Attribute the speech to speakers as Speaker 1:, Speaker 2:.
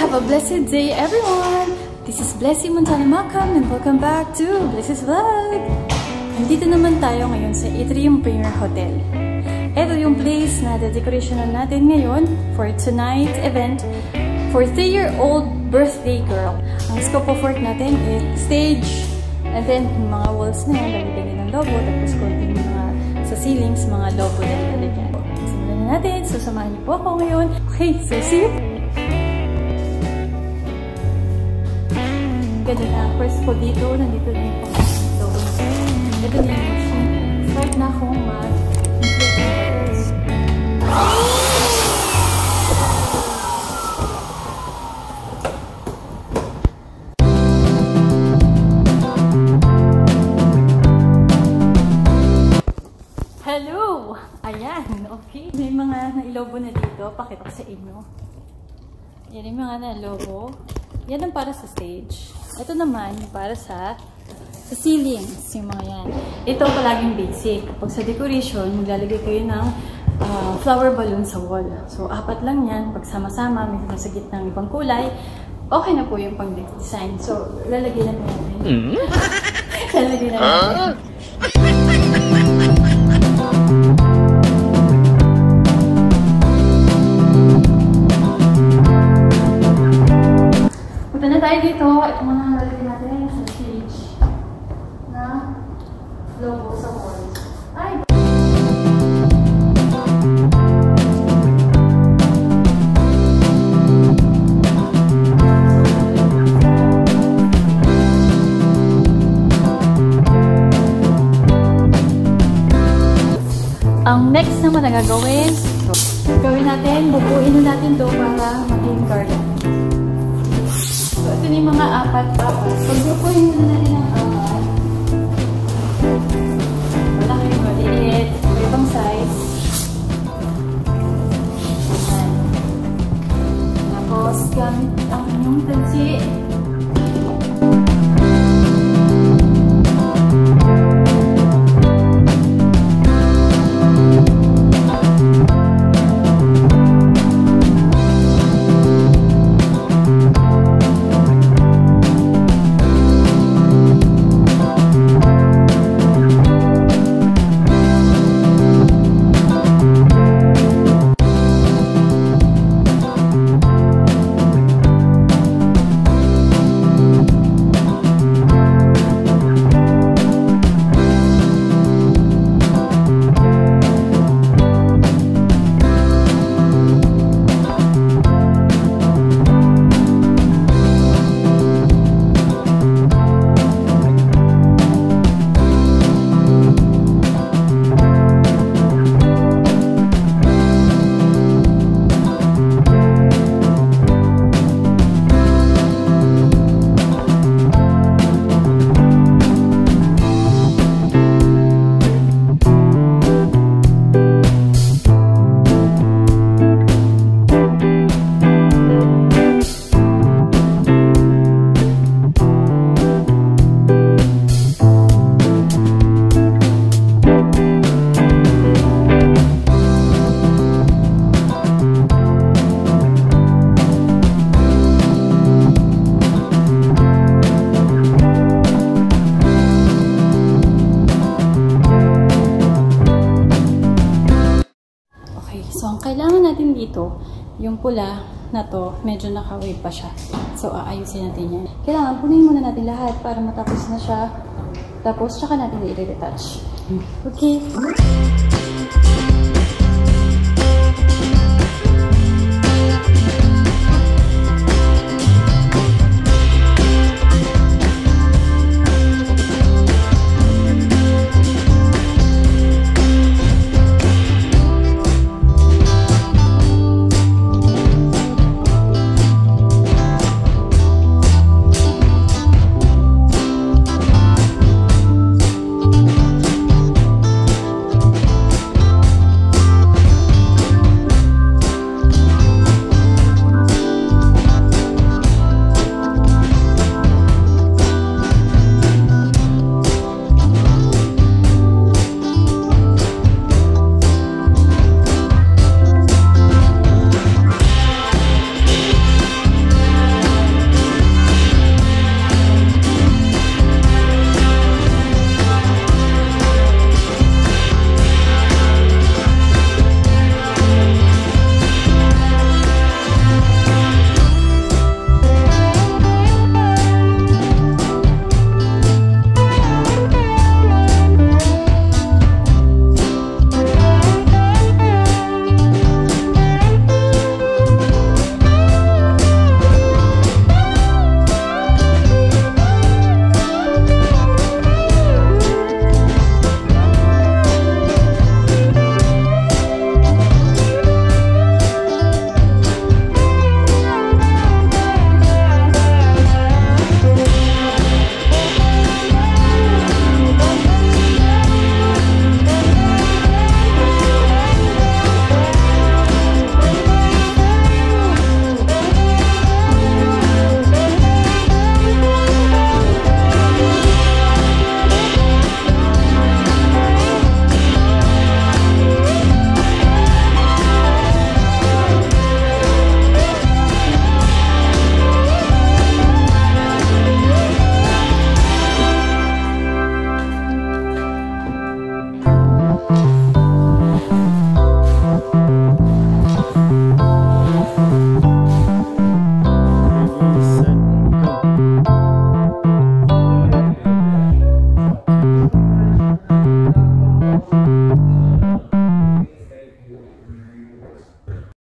Speaker 1: Have a blessed day, everyone! This is Blessy and welcome back to Blessy'sVlog! Nandito naman tayo ngayon sa Atrium Premier Hotel. Ito yung place na decorationan natin ngayon for tonight's event for 3-year-old birthday girl. Ang scope of work natin is stage, and then yung mga walls na yan, lalagyan ng logo, tapos konting mga sa ceilings, mga logo na lalagyan. Simulan na natin, so samahan niyo po ako ngayon. Okay, so see you! Ganda na. First po dito, nandito na yung logo. Ito na yung machine. Start na akong mag-inflate ng colors. Hello! Ayan, okay. May mga nailobo na dito. Pakita ko sa inyo. Yan yung mga nailobo. Yan ang para sa stage. Ito naman yung para sa ceilings, yung mga yan. Ito palaging basic. Kapag sa decoration, maglalagay kayo ng flower balloon sa wall. So, 4 lang yan. Pag sama-sama, may nasa gitna ng ibang kulay, okay na po yung pang-design. So, lalagay na natin. Lalagay na natin. Punta na tayo dito. Ito mga nalalagay natin sa stage na logo sa wall. Ay! Ang next naman na gagawin, gawin natin, bubuin na natin ito para maging garland. So, ito yung mga 4. Pag-bukuhin na natin ang 4. Malaki, maliit, ibang size. Ayan. Tapos, gamit ang inyong tansi. So, ang kailangan natin dito, yung pula na to, medyo naka-wave pa siya. So, aayusin natin yan. Kailangan punin muna natin lahat para matapos na siya. Tapos, tsaka natin i-retouch. Okay.